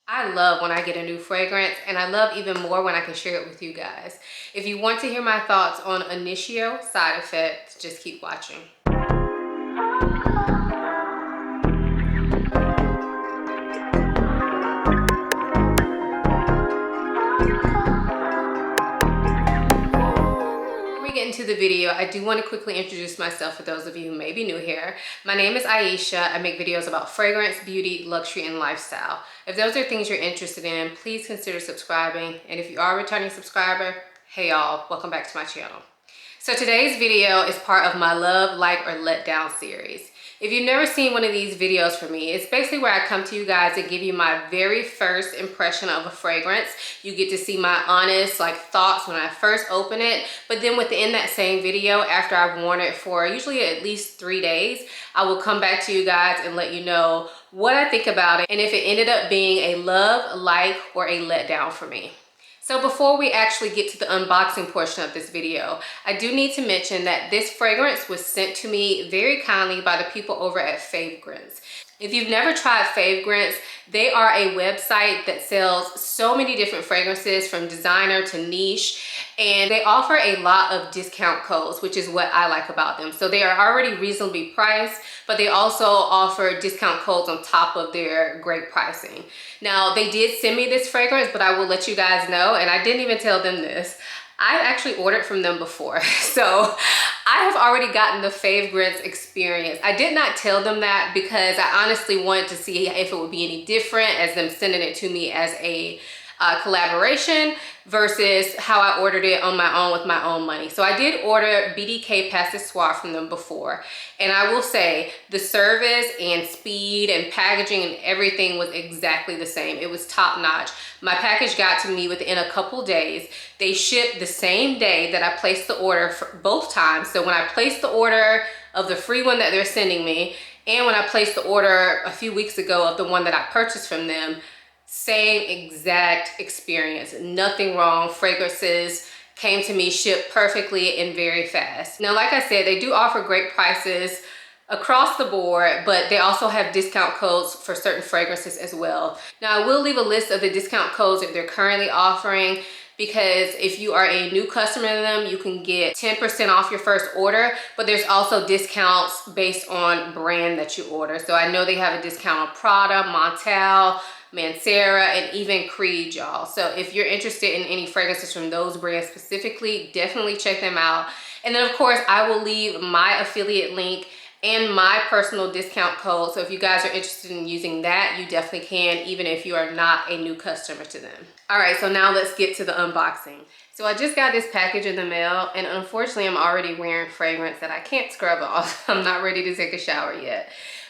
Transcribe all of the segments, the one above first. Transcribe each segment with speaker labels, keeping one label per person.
Speaker 1: I love when I get a new fragrance, and I love even more when I can share it with you guys. If you want to hear my thoughts on Initio Side Effect, just keep watching. Get into the video, I do want to quickly introduce myself for those of you who may be new here. My name is Ayesha. I make videos about fragrance, beauty, luxury, and lifestyle. If those are things you're interested in, please consider subscribing. And if you are a returning subscriber, hey y'all, welcome back to my channel. So today's video is part of my Love, Like, or Let Down series. If you've never seen one of these videos from me, it's basically where I come to you guys and give you my very first impression of a fragrance. You get to see my honest thoughts when I first open it, but then within that same video, after I've worn it for usually at least 3 days, I will come back to you guys and let you know what I think about it and if it ended up being a love, like, or a letdown for me. So before we actually get to the unboxing portion of this video, I do need to mention that this fragrance was sent to me very kindly by the people over at FAVGRANCE. If you've never tried FAVGRANCE, they are a website that sells so many different fragrances from designer to niche, and they offer a lot of discount codes, which is what I like about them. So they are already reasonably priced, but they also offer discount codes on top of their great pricing. Now, they did send me this fragrance, but I will let you guys know, and I didn't even tell them this, I've actually ordered from them before. So I have already gotten the FAVGRANCE experience. I did not tell them that because I honestly wanted to see if it would be any different as them sending it to me as a collaboration versus how I ordered it on my own with my own money. So I did order BDK Pastissoir from them before, and I will say the service and speed and packaging and everything was exactly the same. It was top notch. My package got to me within a couple days. They shipped the same day that I placed the order for both times. So when I placed the order of the free one that they're sending me, and when I placed the order a few weeks ago of the one that I purchased from them, same exact experience, nothing wrong. Fragrances came to me shipped perfectly and very fast. Now, like I said, they do offer great prices across the board, but they also have discount codes for certain fragrances as well. Now, I will leave a list of the discount codes that they're currently offering, because if you are a new customer to them, you can get 10% off your first order, but there's also discounts based on brand that you order. So I know they have a discount on Prada, Montal, Mancera, and even Creed, y'all. So if you're interested in any fragrances from those brands specifically, definitely check them out. And then of course, I will leave my affiliate link and my personal discount code. So if you guys are interested in using that, you definitely can, even if you are not a new customer to them. All right, so now let's get to the unboxing. So I just got this package in the mail, and unfortunately I'm already wearing fragrance that I can't scrub off. I'm not ready to take a shower yet,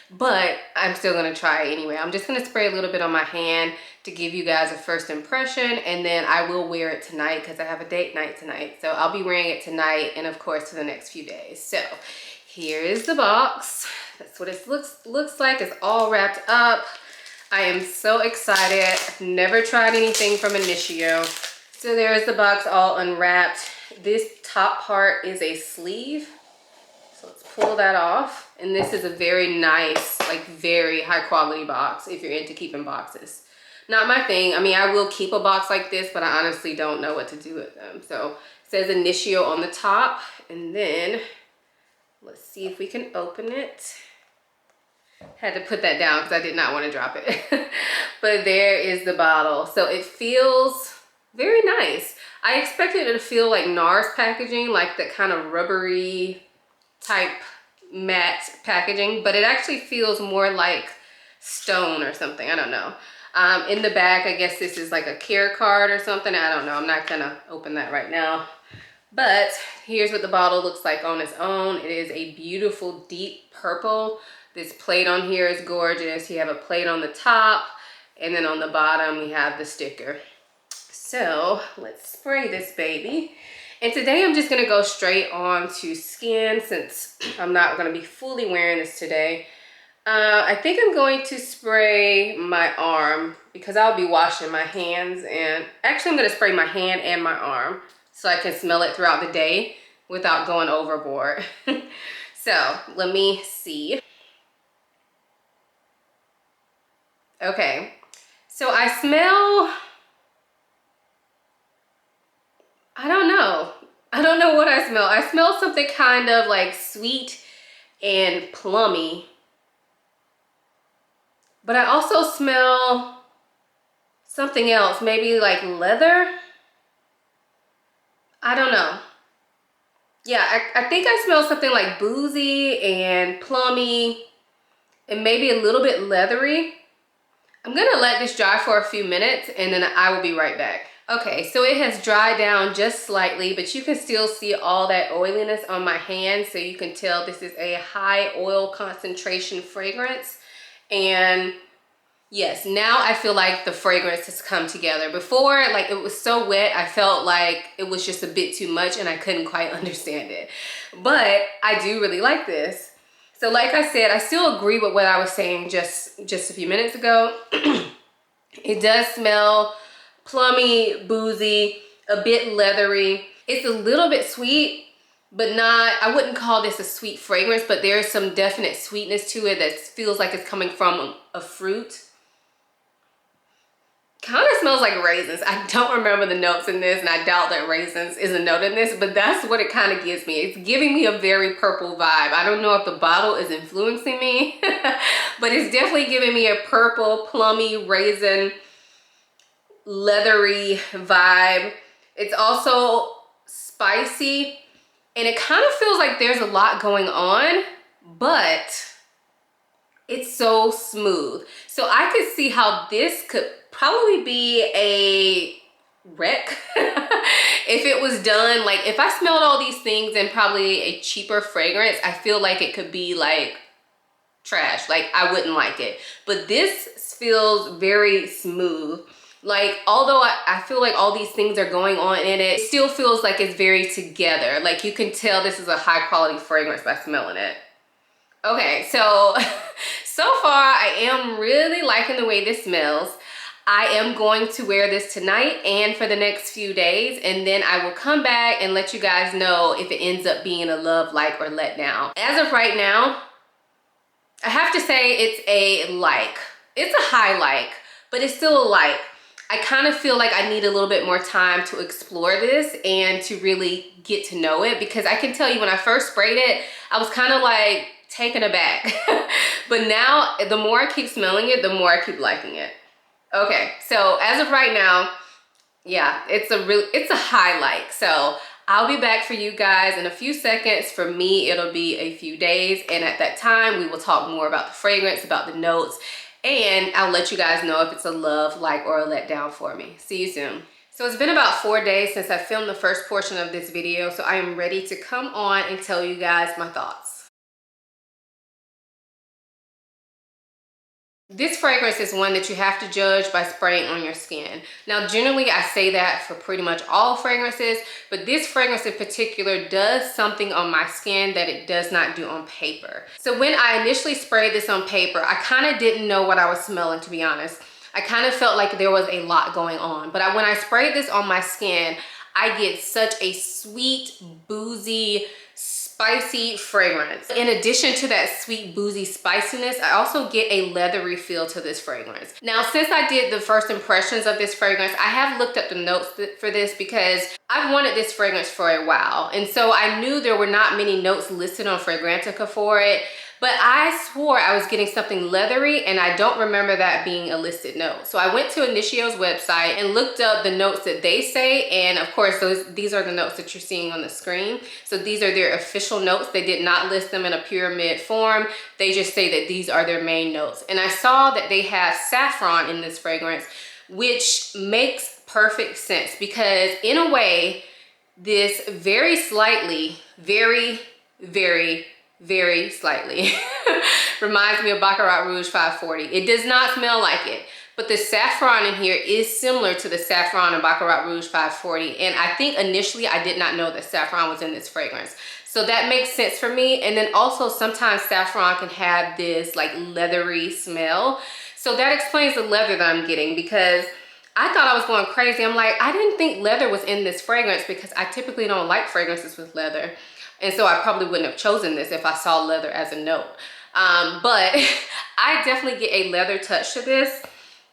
Speaker 1: but I'm still gonna try it anyway. I'm just gonna spray a little bit on my hand to give you guys a first impression, and then I will wear it tonight because I have a date night tonight. So I'll be wearing it tonight and of course for the next few days. So here is the box. That's what it looks like. It's all wrapped up. I am so excited. I've never tried anything from Initio. So there is the box all unwrapped. This top part is a sleeve. So let's pull that off. And this is a very nice, very high quality box if you're into keeping boxes. Not my thing. I mean, I will keep a box like this, but I honestly don't know what to do with them. So it says Initio on the top, and then let's see if we can open it. Had to put that down because I did not want to drop it. But there is the bottle. So it feels very nice. I expected it to feel like NARS packaging, like that kind of rubbery type matte packaging, but it actually feels more like stone or something. I don't know. In the back, I guess this is like a care card or something. I don't know. I'm not gonna open that right now. But here's what the bottle looks like on its own. It is a beautiful deep purple. This plate on here is gorgeous. You have a plate on the top, and then on the bottom we have the sticker. So let's spray this baby. And today I'm just gonna go straight on to skin since I'm not gonna be fully wearing this today. I think I'm going to spray my arm because I'll be washing my hands, and actually I'm gonna spray my hand and my arm so I can smell it throughout the day without going overboard. So let me see. Okay, So I smell, I don't know. I don't know what I smell. I smell something kind of like sweet and plummy. But I also smell something else, maybe like leather. I don't know. Yeah, I think I smell something like boozy and plummy and maybe a little bit leathery. I'm gonna let this dry for a few minutes and then I will be right back. Okay, so it has dried down just slightly, but you can still see all that oiliness on my hand, so you can tell this is a high oil concentration fragrance. And yes, now I feel like the fragrance has come together. Before, like, it was so wet, I felt like it was just a bit too much and I couldn't quite understand it. But I do really like this. So like I said, I still agree with what I was saying just a few minutes ago. It does smell plummy, boozy, a bit leathery. It's a little bit sweet, but not, I wouldn't call this a sweet fragrance, but there's some definite sweetness to it that feels like it's coming from a fruit. Kind of smells like raisins. I don't remember the notes in this, and I doubt that raisins is a note in this, but that's what it kind of gives me. It's giving me a very purple vibe. I don't know if the bottle is influencing me, but it's definitely giving me a purple, plummy, raisin, leathery vibe. It's also spicy, and it kind of feels like there's a lot going on, but it's so smooth. So I could see how this could probably be a wreck if it was done. Like, if I smelled all these things in probably a cheaper fragrance, I feel like it could be like trash. Like, I wouldn't like it. But this feels very smooth. Like, although I feel like all these things are going on in it, it still feels like it's very together. Like, you can tell this is a high quality fragrance by smelling it. Okay, so so far I am really liking the way this smells. I am going to wear this tonight and for the next few days, and then I will come back and let you guys know if it ends up being a love, like, or let down. As of right now, I have to say it's a like. It's a high like, but it's still a like. I kind of feel like I need a little bit more time to explore this and to really get to know it, because I can tell you when I first sprayed it, I was kind of like taken aback. But now, the more I keep smelling it, the more I keep liking it. Okay, so as of right now, yeah, it's a high like. So I'll be back for you guys in a few seconds. For me, it'll be a few days, and at that time, we will talk more about the fragrance, about the notes, and I'll let you guys know if it's a love, like, or a letdown for me. See you soon. So it's been about 4 days since I filmed the first portion of this video, so I am ready to come on and tell you guys my thoughts. This fragrance is one that you have to judge by spraying on your skin. Now, generally I say that for pretty much all fragrances, but this fragrance in particular does something on my skin that it does not do on paper. So when I initially sprayed this on paper, I kind of didn't know what I was smelling, to be honest. I kind of felt like there was a lot going on, but when I sprayed this on my skin, I get such a sweet, boozy, spicy fragrance. In addition to that sweet, boozy spiciness, I also get a leathery feel to this fragrance. Now, since I did the first impressions of this fragrance, I have looked up the notes for this because I've wanted this fragrance for a while. And so I knew there were not many notes listed on Fragrantica for it, but I swore I was getting something leathery, and I don't remember that being a listed note. So I went to Initio's website and looked up the notes that they say, and of course these are the notes that you're seeing on the screen. So these are their official notes. They did not list them in a pyramid form. They just say that these are their main notes. And I saw that they have saffron in this fragrance, which makes perfect sense, because in a way, this very slightly, very slightly reminds me of Baccarat Rouge 540. It does not smell like it, but the saffron in here is similar to the saffron in Baccarat Rouge 540. And I think initially I did not know that saffron was in this fragrance. So that makes sense for me. And then also sometimes saffron can have this like leathery smell. So that explains the leather that I'm getting, because I thought I was going crazy. I'm like, I didn't think leather was in this fragrance because I typically don't like fragrances with leather. And so I probably wouldn't have chosen this if I saw leather as a note. But I definitely get a leather touch to this.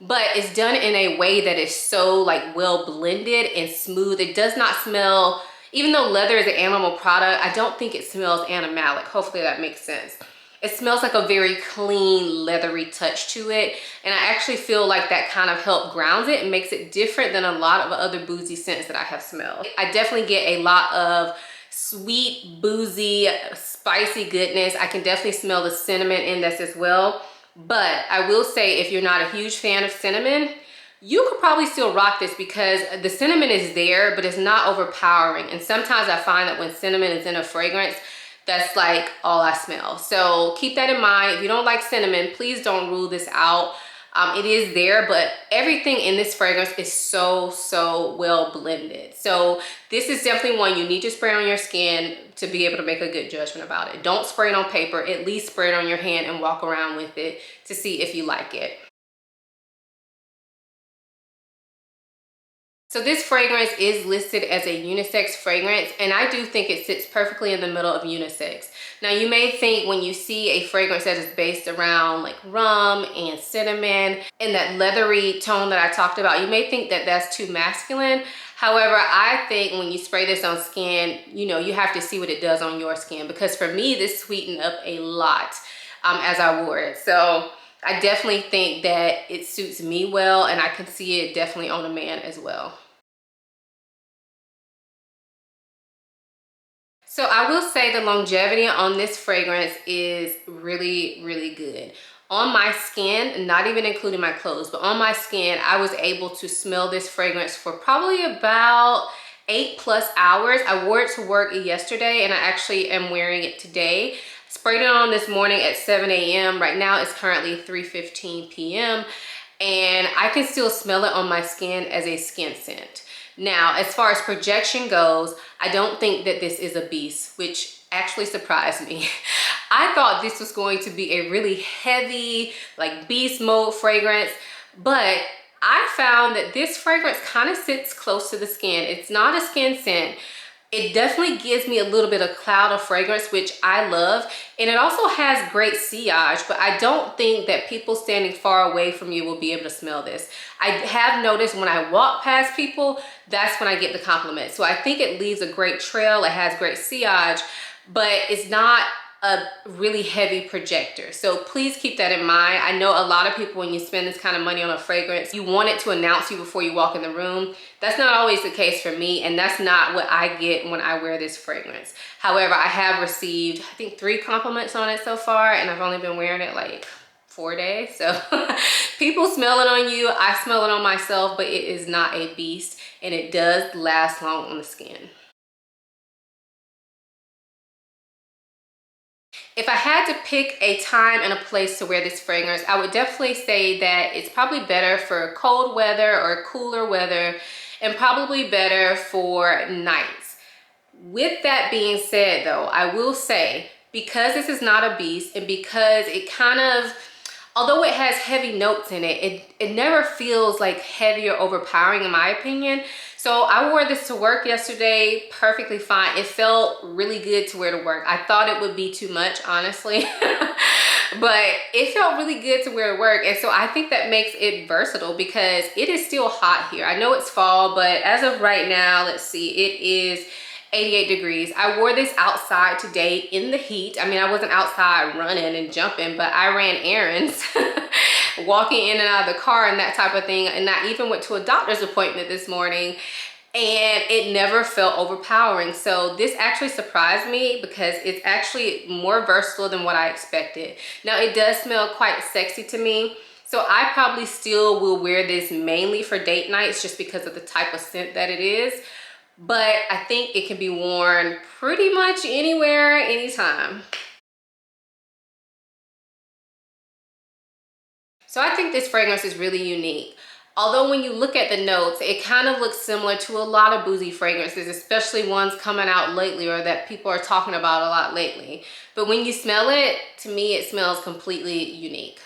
Speaker 1: but it's done in a way that is so like well blended and smooth. It does not smell, even though leather is an animal product, I don't think it smells animalic. Hopefully that makes sense. It smells like a very clean, leathery touch to it. And I actually feel like that kind of helps grounds it and makes it different than a lot of other boozy scents that I have smelled. I definitely get a lot of sweet, boozy, spicy goodness. I can definitely smell the cinnamon in this as well. But I will say, if you're not a huge fan of cinnamon, you could probably still rock this because the cinnamon is there, but it's not overpowering. And sometimes I find that when cinnamon is in a fragrance, that's like all I smell. So keep that in mind. If you don't like cinnamon, please don't rule this out. It is there, but everything in this fragrance is so well blended. So this is definitely one you need to spray on your skin to be able to make a good judgment about it. Don't spray it on paper, at least spray it on your hand and walk around with it to see if you like it. So this fragrance is listed as a unisex fragrance, and I do think it sits perfectly in the middle of unisex. Now you may think when you see a fragrance that is based around like rum and cinnamon and that leathery tone that I talked about, you may think that that's too masculine. However, I think when you spray this on skin, you know, you have to see what it does on your skin, because for me, this sweetened up a lot as I wore it. So I definitely think that it suits me well, and I can see it definitely on a man as well. So I will say the longevity on this fragrance is really good. On my skin, not even including my clothes, but on my skin, I was able to smell this fragrance for probably about 8+ hours. I wore it to work yesterday, and I actually am wearing it today. Sprayed it on this morning at 7 a.m. Right now it's currently 3:15 p.m. and I can still smell it on my skin as a skin scent. Now, as far as projection goes, I don't think that this is a beast, which actually surprised me. I thought this was going to be a really heavy, like beast mode fragrance, but I found that this fragrance kind of sits close to the skin. It's not a skin scent. It definitely gives me a little bit of cloud of fragrance, which I love. And it also has great sillage, but I don't think that people standing far away from you will be able to smell this. I have noticed when I walk past people, that's when I get the compliment. So I think it leaves a great trail. It has great sillage, but it's not a really heavy projector. So please keep that in mind. I know a lot of people, when you spend this kind of money on a fragrance, you want it to announce you before you walk in the room. That's not always the case for me, and that's not what I get when I wear this fragrance. However, I have received, I think, 3 compliments on it so far, and I've only been wearing it like 4 days. So people smell it on you. I smell it on myself, but it is not a beast, and it does last long on the skin. If I had to pick a time and a place to wear this fragrance, I would definitely say that it's probably better for cold weather or cooler weather, and probably better for nights. With that being said though, I will say, because this is not a beast, and because it kind of, although it has heavy notes in it, it never feels like heavy or overpowering in my opinion. So I wore this to work yesterday perfectly fine. It felt really good to wear to work. I thought it would be too much, honestly, but it felt really good to wear to work. And so I think that makes it versatile, because it is still hot here. I know it's fall, but as of right now, let's see, it is 88 degrees. I wore this outside today in the heat. I mean, I wasn't outside running and jumping, but I ran errands, walking in and out of the car and that type of thing. And I even went to a doctor's appointment this morning, and it never felt overpowering. So this actually surprised me, because it's actually more versatile than what I expected. Now, it does smell quite sexy to me. So I probably still will wear this mainly for date nights, just because of the type of scent that it is. But I think it can be worn pretty much anywhere, anytime. So I think this fragrance is really unique. Although when you look at the notes, it kind of looks similar to a lot of boozy fragrances, especially ones coming out lately or that people are talking about a lot lately. But when you smell it, to me, it smells completely unique.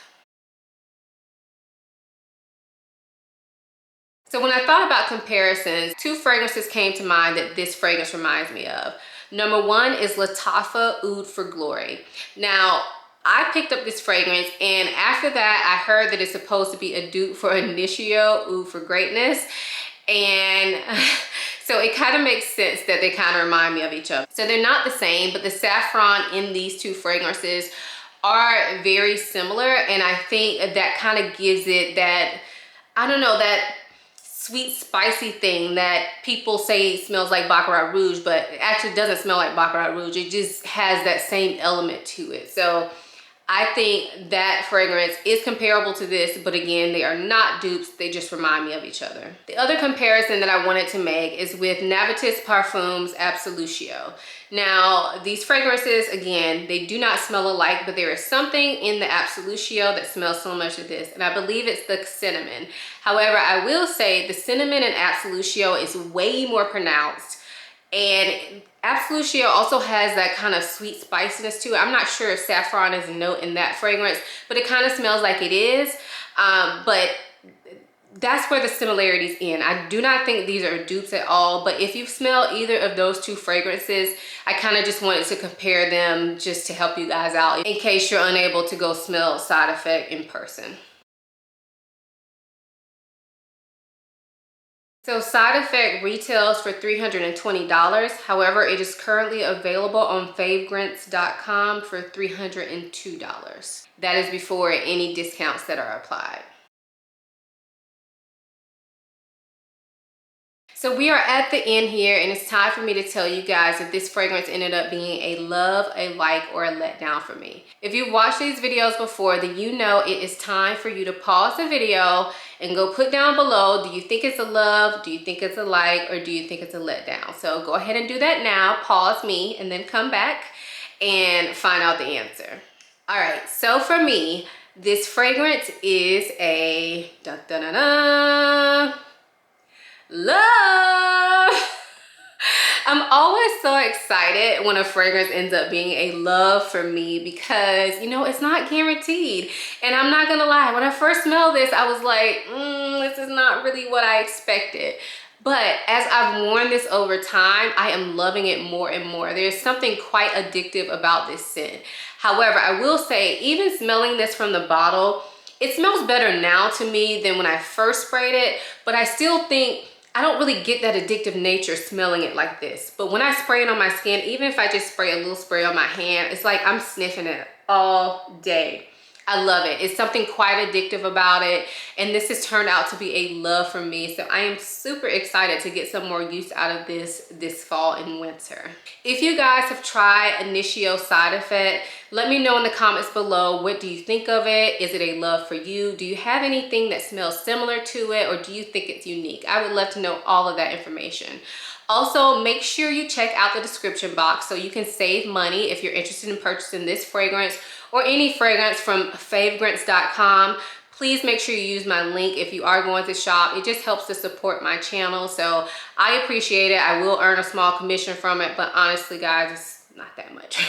Speaker 1: So when I thought about comparisons, 2 fragrances came to mind that this fragrance reminds me of. Number 1 is Latafa Oud for Glory. Now, I picked up this fragrance, and after that I heard that it's supposed to be a dupe for Initio, Ooh for Greatness. And so it kind of makes sense that they kind of remind me of each other. So they're not the same, but the saffron in these two fragrances are very similar, and I think that kind of gives it that, I don't know, that sweet spicy thing that people say smells like Baccarat Rouge, but it actually doesn't smell like Baccarat Rouge. It just has that same element to it. So I think that fragrance is comparable to this, but again, they are not dupes. They just remind me of each other. The other comparison that I wanted to make is with Navitus Parfums Absolutio. Now, these fragrances, again, they do not smell alike, but there is something in the Absolutio that smells similar to this, and I believe it's the cinnamon. However, I will say the cinnamon in Absolutio is way more pronounced, and Absolutio also has that kind of sweet spiciness to it. I'm not sure if saffron is a note in that fragrance, but it kind of smells like it is. But that's where the similarities end. I do not think these are dupes at all, but if you smell either of those two fragrances, I kind of just wanted to compare them just to help you guys out in case you're unable to go smell Side Effect in person. So Side Effect retails for $320. However, it is currently available on FAVGRANCE.com for $302. That is before any discounts that are applied. So we are at the end here, and it's time for me to tell you guys if this fragrance ended up being a love, a like, or a letdown for me. If you've watched these videos before, then you know it is time for you to pause the video and go put down below, do you think it's a love, do you think it's a like, or do you think it's a letdown? So go ahead and do that now, pause me, and then come back and find out the answer. All right, so for me, this fragrance is a da-da-da-da, love. I'm always so excited when a fragrance ends up being a love for me because, you know, it's not guaranteed. And I'm not gonna lie, when I first smelled this, I was like, this is not really what I expected. But as I've worn this over time, I am loving it more and more. There's something quite addictive about this scent. However, I will say, even smelling this from the bottle, it smells better now to me than when I first sprayed it, but I still think I don't really get that addictive nature smelling it like this. But when I spray it on my skin, even if I just spray a little spray on my hand, it's like I'm sniffing it all day. I love it. It's something quite addictive about it, and this has turned out to be a love for me. So I am super excited to get some more use out of this fall and winter. If you guys have tried Initio Side Effect, let me know in the comments below, what do you think of it? Is it a love for you? Do you have anything that smells similar to it, or do you think it's unique? I would love to know all of that information. Also, make sure you check out the description box so you can save money if you're interested in purchasing this fragrance or any fragrance from FAVGRANCE.com. Please make sure you use my link if you are going to shop. It just helps to support my channel, so I appreciate it. I will earn a small commission from it, but honestly, guys, it's not that much.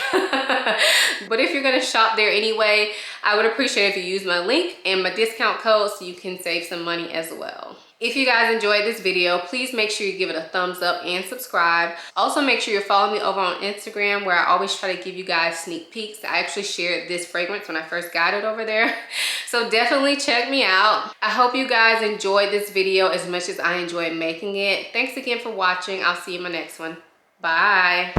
Speaker 1: But if you're gonna shop there anyway, I would appreciate if you use my link and my discount code so you can save some money as well. If you guys enjoyed this video, please make sure you give it a thumbs up and subscribe. Also, make sure you're following me over on Instagram, where I always try to give you guys sneak peeks. I actually shared this fragrance when I first got it over there. So definitely check me out. I hope you guys enjoyed this video as much as I enjoyed making it. Thanks again for watching. I'll see you in my next one. Bye.